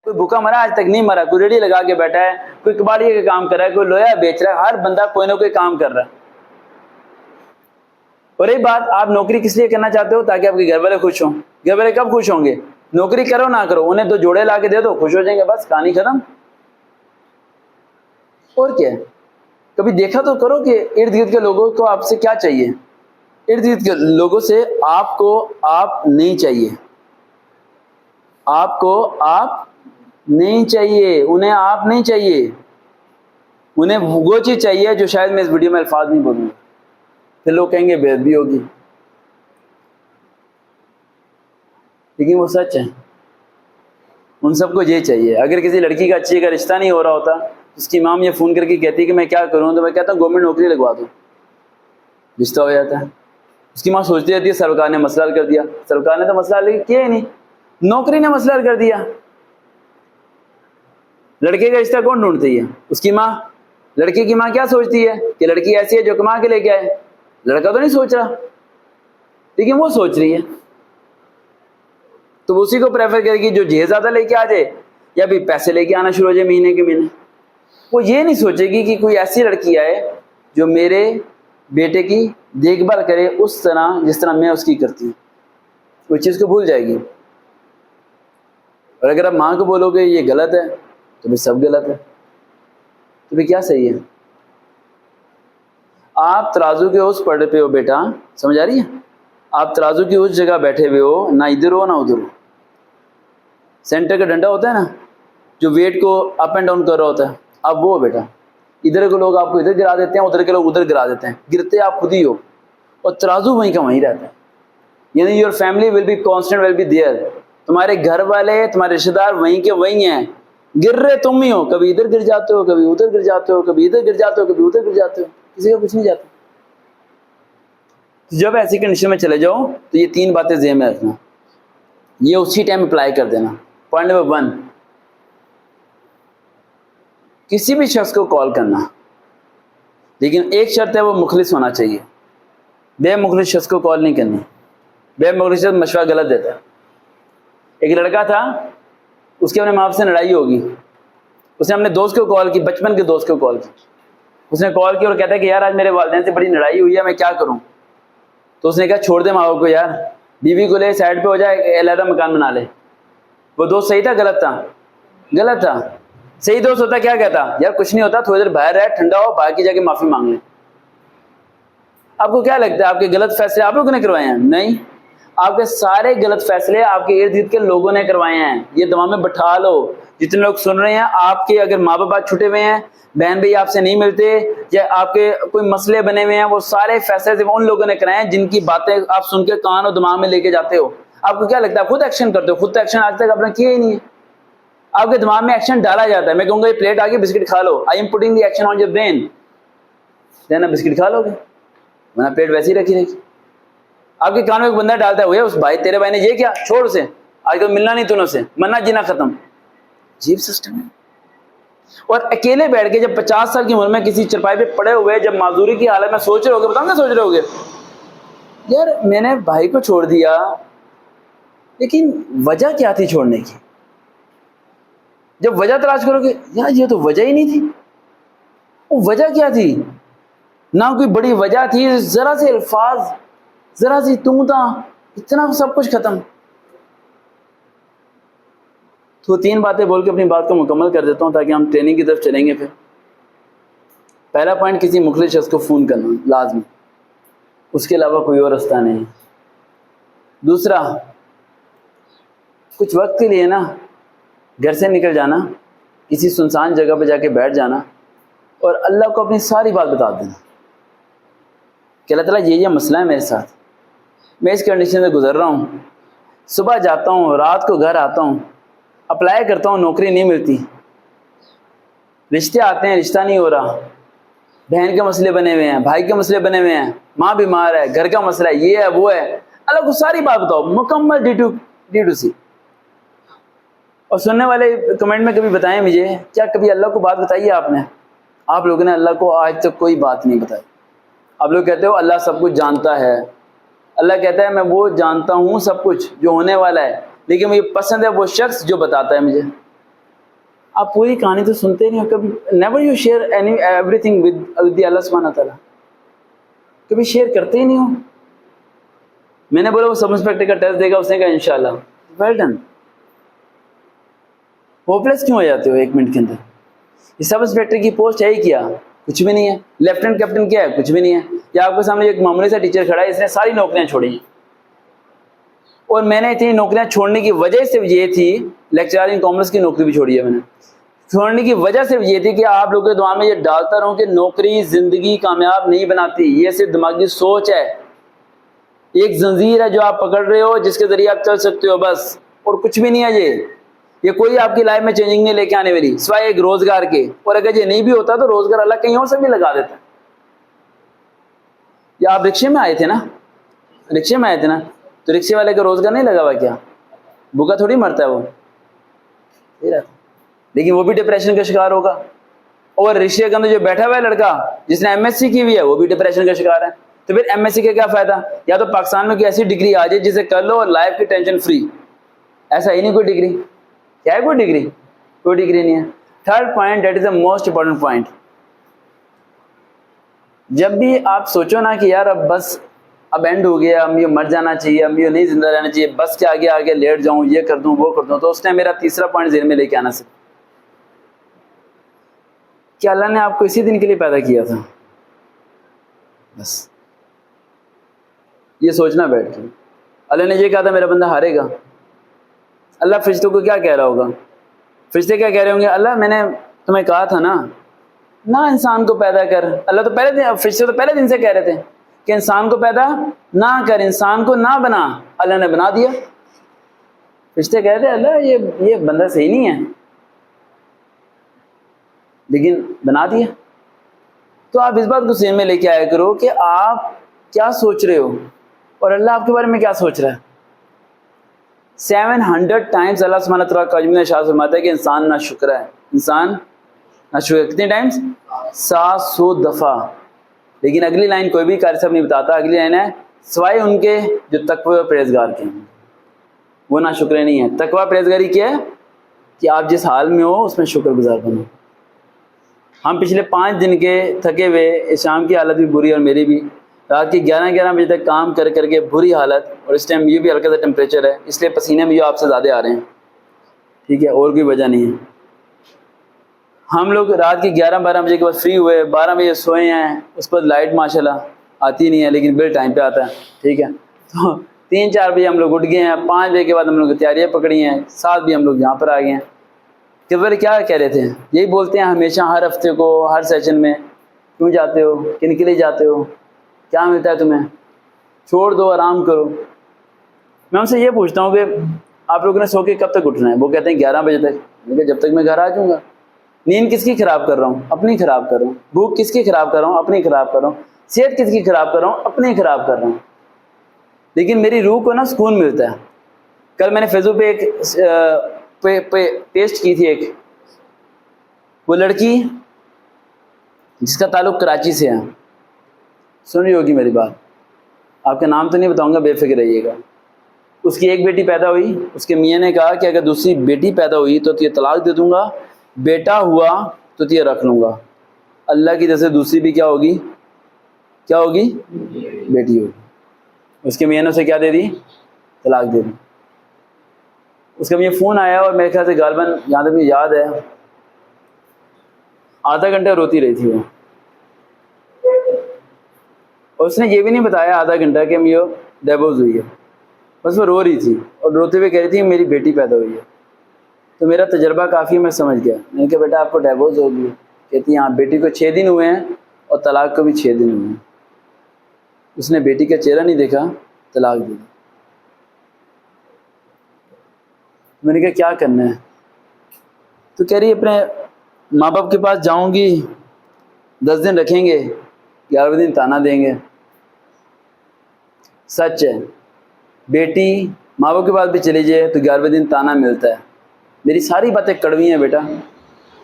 کوئی بھوکا مرا آج تک نہیں مرا، کوئی ریڑھی لگا کے بیٹھا ہے، کوئی کباڑی کا کام کر رہا ہے، کوئی لوہا بیچ رہا ہے، ہر بندہ کوئی نہ کوئی کام کر رہا ہے۔ اور ایک بات، آپ نوکری کس لیے کرنا چاہتے ہو؟ تاکہ آپ کے گھر والے خوش ہوں۔ گھر والے کب خوش ہوں گے؟ نوکری کرو نہ کرو، انہیں تو جوڑے لا کے دے دو، خوش ہو جائیں گے، بس کہانی ختم۔ اور کیا ہے؟ کبھی دیکھا تو کرو کہ ارد گرد کے لوگوں کو آپ سے کیا چاہیے۔ ارد گرد کے لوگوں سے آپ کو آپ نہیں چاہیے، آپ کو آپ نہیں چاہیے، انہیں آپ نہیں چاہیے، انہیں وہ چیز چاہیے جو شاید میں اس ویڈیو میں الفاظ نہیں بولوں، پھر لوگ کہیں گے بے ادبی ہوگی، لیکن وہ سچ ہے۔ ان سب کو یہ چاہیے۔ اگر کسی لڑکی کا اچھی کا رشتہ نہیں ہو رہا ہوتا، اس کی ماں یہ فون کر کے کہتی ہے کہ میں کیا کروں، تو میں کہتا ہوں گورنمنٹ نوکری لگوا دو، رشتہ ہو جاتا ہے۔ اس کی ماں سوچتی رہتی ہے سرکار نے مسئلہ حل کر دیا، سرکار نے تو مسئلہ حل کیا ہی نہیں، نوکری نے مسئلہ حل کر دیا۔ لڑکے کا رشتہ کون ڈھونڈتی ہے؟ اس کی ماں۔ لڑکے کی ماں کیا سوچتی ہے کہ لڑکی ایسی ہے جو کما کے لے کے آئے، لڑکا تو نہیں سوچ رہا، لیکن وہ سوچ رہی ہے، تو اسی کو پریفر کرے گی جو جہیز زیادہ لے کے آ جائے یا بھی پیسے لے کے آنا شروع ہو جائے مہینے کے مہینے۔ وہ یہ نہیں سوچے گی کہ کوئی ایسی لڑکی آئے جو میرے بیٹے کی دیکھ بھال کرے اس طرح جس طرح میں اس کی کرتی ہوں، وہ چیز کو بھول جائے گی۔ اور اگر آپ ماں کو بولو گے یہ غلط ہے تو پھر سب غلط ہے، تو پھر کیا صحیح ہے؟ آپ ترازو کے اس پڑے پہ ہو بیٹا، سمجھ آ رہی ہے؟ آپ ترازو کی اس جگہ بیٹھے ہوئے ہو، نہ ادھر ہو نہ ادھر ہو۔ سینٹر کا ڈنڈا ہوتا ہے نا جو ویٹ کو اپ اینڈ ڈاؤن کر رہا ہوتا ہے، اب وہ ہو بیٹا۔ ادھر کے لوگ آپ کو ادھر گرا دیتے ہیں، ادھر کے لوگ ادھر گرا دیتے ہیں، گرتے آپ خود ہی ہو، اور ترازو وہیں کا وہیں رہتا ہے۔ یعنی your family will be constant, will be there, تمہارے گھر والے تمہارے رشتے دار وہیں کے وہیں ہیں، گر رہے تم ہی ہو، کبھی ادھر گر جاتے ہو، کبھی ادھر گر جاتے ہو، کبھی ادھر گر جاتے ہو، کبھی ادھر گر جاتے ہو، کسی کا کچھ نہیں جاتا۔ جب ایسی کنڈیشن میں چلے جاؤ تو یہ تین باتیں ذہن میں رکھنا، یہ اسی ٹائم اپلائی کر دینا۔ پوائنٹ نمبر 1، کسی بھی شخص کو کال کرنا، لیکن ایک شرط ہے وہ مخلص ہونا چاہیے۔ بے مخلص شخص کو کال نہیں کرنی، بے مخلص شخص مشورہ غلط دیتا ہے۔ ایک لڑکا تھا، اس کے اپنے ماں باپ سے لڑائی ہوگی، اس نے اپنے دوست کو کال کی، بچپن کے دوست کو کال کی، اس نے کال کی اور کہتا ہے کہ یار آج میرے والدین سے بڑی لڑائی ہوئی ہے، میں کیا کروں؟ تو اس نے کہا چھوڑ دے ماں باپ کو یار، بیوی کو لے سائڈ پہ ہو جائے، علیحدہ مکان بنا لے۔ وہ دوست صحیح تھا غلط تھا؟ غلط تھا۔ صحیح دوست ہوتا کیا کہتا؟ یار کچھ نہیں ہوتا، تھوڑی دیر باہر رہ، ٹھنڈا ہو، باہر کی جا کے معافی مانگ لیں۔ آپ کو کیا لگتا ہے آپ کے غلط فیصلے آپ لوگوں نے کروائے ہیں؟ نہیں، آپ کے سارے غلط فیصلے آپ کے ارد گرد کے لوگوں نے کروائے ہیں۔ یہ دماغ میں بٹھا لو، جتنے لوگ سن رہے ہیں، آپ کے اگر ماں باپ چھٹے ہوئے ہیں، بہن بھائی آپ سے نہیں ملتے، یا آپ کے کوئی مسئلے بنے ہوئے ہیں، وہ سارے فیصلے صرف ان لوگوں نے کرائے ہیں جن کی باتیں آپ سن کے کان اور دماغ میں لے کے جاتے ہو۔ آپ کو کیا لگتا ہے خود ایکشن کرتے ہو؟ خود تو ایکشن آج تک آپ نے کیا ہی نہیں ہے۔ آپ کے دماغ میں ایکشن ڈالا جاتا ہے، میں کہوں گا یہ پلیٹ آ گئی، بسکٹ کھا لو، I am putting the action on your brain, دینا بسکٹ کھا لو گے، ورنہ پلیٹ ویسی رکھی رہے گی۔ آپ کے کان میں ایک بندہ ڈالتا ہے، اس بھائی تیرے بھائی نے یہ کیا، چھوڑ اسے، آج کل ملنا نہیں تنوں سے، مرنا جینا ختم۔ عجیب سسٹم ہے۔ اور اکیلے بیٹھ کے جب 50 سال کی عمر میں کسی چرپائی پہ پڑے ہوئے جب معذوری کی حالت میں سوچ رہے ہوگے، بتاؤں گے سوچ رہے ہوگے یار میں نے بھائی کو چھوڑ دیا، لیکن وجہ کیا تھی چھوڑنے کی؟ جب وجہ تلاش کرو گے یار یہ تو وجہ ہی نہیں تھی، وہ وجہ کیا تھی؟ نہ کوئی بڑی وجہ تھی، ذرا سے الفاظ، ذرا سی تم تا، اتنا سب کچھ ختم۔ تو 3 باتیں بول کے اپنی بات کو مکمل کر دیتا ہوں تاکہ ہم ٹریننگ کی طرف چلیں گے۔ پھر پہلا پوائنٹ، کسی مخلص شخص کو فون کرنا لازمی، اس کے علاوہ کوئی اور راستہ نہیں۔ دوسرا، کچھ وقت کے لیے نا گھر سے نکل جانا، کسی سنسان جگہ پہ جا کے بیٹھ جانا اور اللہ کو اپنی ساری بات بتا دینا کہ اللہ تعالیٰ یہ مسئلہ ہے میرے ساتھ، میں اس کنڈیشن سے گزر رہا ہوں، صبح جاتا ہوں، رات کو گھر آتا ہوں، اپلائی کرتا ہوں، نوکری نہیں ملتی، رشتے آتے ہیں، رشتہ نہیں ہو رہا، بہن کے مسئلے بنے ہوئے ہیں، بھائی کے مسئلے بنے ہوئے ہیں، ماں بیمار ہے، گھر کا مسئلہ ہے، یہ ہے وہ ہے، اللہ کو ساری بات بتاؤ مکمل ڈی ٹو سی۔ اور سننے والے کمنٹ میں کبھی بتائیں مجھے، کیا کبھی اللہ کو بات بتائی ہے آپ نے؟ آپ لوگوں نے اللہ کو آج تک کوئی بات نہیں بتائی۔ آپ لوگ کہتے ہو اللہ سب کچھ جانتا ہے، اللہ کہتا ہے میں وہ جانتا ہوں سب کچھ جو ہونے والا ہے، لیکن مجھے پسند ہے وہ شخص جو بتاتا ہے مجھے۔ آپ پوری کہانی تو سنتے نہیں ہو کبھی. Never you share everything with Allah سبحانہ تعالیٰ. کبھی شیئر کرتے ہی نہیں ہو. میں نے بولا وہ سب انسپیکٹر کا ٹیسٹ دے گا, اس نے کہا انشاءاللہ. Well done. ہوپلیس کیوں ہو جاتے ہو 1 منٹ کے اندر؟ یہ سب انسپیکٹر کی پوسٹ ہے ہی کیا؟ کچھ بھی نہیں ہے. لیفٹیننٹ کیپٹن کیا ہے؟ کچھ بھی نہیں ہے. یا آپ کے سامنے ایک معمولی سا ٹیچر کھڑا ہے, اس نے ساری نوکریاں چھوڑی ہیں. اور میں نے اتنی نوکریاں چھوڑنے کی وجہ صرف یہ تھی, لیکچرر ان کامرس کی نوکری بھی چھوڑی ہے میں نے, چھوڑنے کی وجہ صرف یہ تھی کہ آپ لوگوں کے دعا میں یہ ڈالتا رہوں کہ نوکری زندگی کامیاب نہیں بناتی. یہ صرف دماغی سوچ ہے, ایک زنجیر ہے جو آپ پکڑ رہے ہو جس کے ذریعے آپ چل سکتے ہو بس, اور کچھ بھی نہیں ہے. یہ کوئی آپ کی لائف میں چینجنگ نہیں لے کے آنے والی سوائے ایک روزگار کے. اور اگر یہ نہیں بھی ہوتا تو روزگار اللہ کہیں اور سے بھی لگا دیتا. یا آپ رکشے میں آئے تھے نا, تو رکشے والے کا روزگار نہیں لگا ہوا کیا؟ بھوکا تھوڑی مرتا ہے وہ, لیکن وہ بھی ڈپریشن کا شکار ہوگا. اور رکشے کے اندر جو بیٹھا ہوا ہے لڑکا جس نے MSc کی ہوئی ہے وہ بھی ڈپریشن کا شکار ہے. تو پھر MSc کا کیا فائدہ؟ یا تو پاکستان میں کوئی ایسی ڈگری آ جائے جسے کر لو اور لائف کی ٹینشن فری. ایسا ہی نہیں کوئی ڈگری. کیا ہے کوئی ڈگری؟ کوئی ڈگری نہیں ہے. Third point, that is the most important point. جب بھی آپ سوچو نا کہ یار اب بس اب اینڈ ہو گیا, اب یہ مر جانا چاہیے, اب یہ نہیں زندہ رہنا چاہیے, بس کے آگے آگے لیٹ جاؤں, یہ کر دوں وہ کر دوں, تو اس نے میرا تیسرا پوائنٹ ذہن میں لے کے آنا سکتا کہ اللہ نے آپ کو اسی دن کے لیے پیدا کیا تھا. بس یہ سوچنا بیٹھ کے. اللہ نے یہ کہا تھا میرا بندہ ہارے گا. اللہ فرشتوں کو کیا کہہ رہا ہوگا؟ فرشتے کیا کہہ رہے ہوں گے؟ اللہ میں نے تمہیں کہا تھا نا انسان کو پیدا کر. اللہ تو پہلے دن, فرشتے تو پہلے دن سے کہہ رہے تھے کہ انسان کو پیدا نہ کر, انسان کو نہ بنا. اللہ نے بنا دیا. فرشتے کہتے ہیں اللہ یہ بندہ صحیح نہیں ہے, لیکن بنا دیا. تو آپ اس بات کو ذہن میں لے کے آیا کرو کہ آپ کیا سوچ رہے ہو اور اللہ آپ کے بارے میں کیا سوچ رہا ہے. 700 ٹائمز اللہ سبحانہ تعالیٰ کا نے ارشاد فرماتا ہے کہ انسان نا شکر ہے. انسان نا شکر کتنے ٹائمز؟ 700 دفعہ. لیکن اگلی لائن کوئی بھی قاری صاحب نہیں بتاتا. اگلی لائن ہے سوائے ان کے جو تقوی و پرہیزگار کے ہیں, وہ نا شکرے نہیں ہے. تقوی پرہیزگاری کیا ہے؟ کہ آپ جس حال میں ہو اس میں شکر گزار بنو. ہم پچھلے 5 دن کے تھکے ہوئے, شام کی حالت بھی بری اور میری بھی, رات کے 11 بجے تک کام کر کے بری حالت, اور اس ٹائم یہ بھی ہلکا سا ٹیمپریچر ہے, اس لیے پسینے بھی جو آپ سے زیادہ آ رہے ہیں. ٹھیک ہے, اور کوئی وجہ نہیں ہے. ہم لوگ رات کے 11-12 بجے کے بعد فری ہوئے, 12 بجے سوئے ہیں. اس پر لائٹ ماشاءاللہ آتی نہیں ہے لیکن بل ٹائم پہ آتا ہے. ٹھیک ہے, تو 3-4 بجے ہم لوگ اٹھ گئے ہیں. 5 بجے کے بعد ہم لوگ تیاریاں پکڑی ہیں. 7 بجے ہم لوگ یہاں پر آ گئے ہیں. کہ بھائی کیا کہہ رہے تھے؟ یہی بولتے ہیں ہمیشہ, ہر ہفتے کو, ہر سیشن میں, کیوں جاتے ہو, کن کے لیے جاتے ہو, کیا ملتا ہے تمہیں, چھوڑ دو, آرام کرو. میں ان سے یہ پوچھتا ہوں کہ آپ لوگوں نے سو کے کب تک اٹھنا ہے؟ وہ کہتے ہیں 11 بجے تک. میں کہا جب تک میں گھر آ جاؤں گا. نیند کس کی خراب کر رہا ہوں؟ اپنی خراب کر رہا ہوں. بھوک کس کی خراب کر رہا ہوں؟ اپنی خراب کر رہا ہوں. صحت کس کی خراب کر رہا ہوں؟ اپنی خراب کر رہا ہوں. لیکن میری روح کو نا سکون ملتا ہے. کل میں نے فیس بک پہ ایک پیسٹ کی تھی, ایک وہ لڑکی جس کا تعلق کراچی سے ہے, سن رہی ہوگی میری بات, آپ کا نام تو نہیں بتاؤں گا, بے فکر رہیے گا. اس کی ایک بیٹی پیدا ہوئی, اس کے میاں نے کہا کہ اگر دوسری بیٹی پیدا ہوئی تو تجھے طلاق دے دوں گا, بیٹا ہوا تو تجھے رکھ لوں گا. اللہ کی جیسے دوسری بھی کیا ہوگی, بیٹی ہوگی. اس کے میاں نے اسے کیا دے دی؟ طلاق دے دی. اس کا مجھے فون آیا اور میرے خیال سے غالباً جہاں تک مجھے یاد ہے آدھا گھنٹہ روتی رہی تھی وہ. اور اس نے یہ بھی نہیں بتایا آدھا گھنٹہ کہ مجھے ڈیورس ہوئی ہے, بس وہ رو رہی تھی اور روتے ہوئے کہہ رہی تھی میری بیٹی پیدا ہوئی ہے. تو میرا تجربہ کافی, میں سمجھ گیا. میں نے کہا بیٹا آپ کو ڈیورس ہوگی؟ کہتی ہاں. بیٹی کو 6 دن ہوئے ہیں اور طلاق کو بھی 6 دن ہوئے ہیں. اس نے بیٹی کا چہرہ نہیں دیکھا, طلاق دے دی. میں نے کہا کیا کرنا ہے؟ تو کہہ رہی اپنے ماں باپ کے پاس جاؤں گی, 10 دن رکھیں گے, 11ویں دن تانا دیں گے. سچ ہے, بیٹی ماں باپ کے پاس بھی چلی جائے تو 11ویں دن تانا ملتا ہے. میری ساری باتیں کڑوی ہیں بیٹا.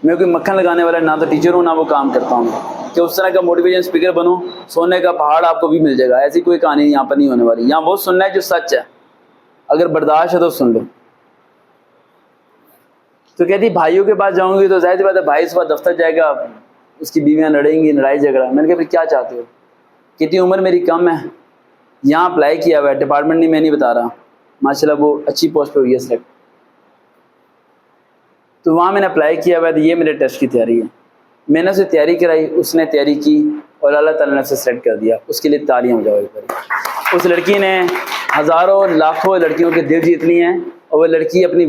میں کوئی مکھن لگانے والا نہ تو ٹیچر ہوں نہ وہ کام کرتا ہوں کہ اس طرح کا موٹیویشن اسپیکر بنوں. سونے کا پہاڑ آپ کو بھی مل جائے گا, ایسی کوئی کہانی یہاں پر نہیں ہونے والی. یہاں وہ سننا ہے جو سچ ہے, اگر برداشت ہے تو سن لو. تو کہتی بھائیوں کے پاس جاؤں گی تو ظاہر سی بات ہے بھائی صبح دفتر جائے گا، اس کی بیویاں لڑیں گی، لڑائی جھگڑا. میں نے کہا پھر کیا چاہتے ہو؟ کتنی عمر میری کم ہے، یہاں اپلائی کیا ہوا ہے ڈپارٹمنٹ نہیں، میں نہیں بتا رہا، ماشاءاللہ وہ اچھی پوسٹ پہ ہوئی ہے سلیکٹ. تو وہاں میں نے اپلائی کیا ہوا ہے، تو یہ میرے ٹیسٹ کی تیاری ہے. میں نے اسے تیاری کرائی، اس نے تیاری کی اور اللہ تعالیٰ نے اسے سلیکٹ کر دیا. اس کے لیے تالیاں ہو جاؤ ایک بار. اس لڑکی نے ہزاروں لاکھوں لڑکیوں کے دل جیت لیے ہیں، اور وہ لڑکی اپنی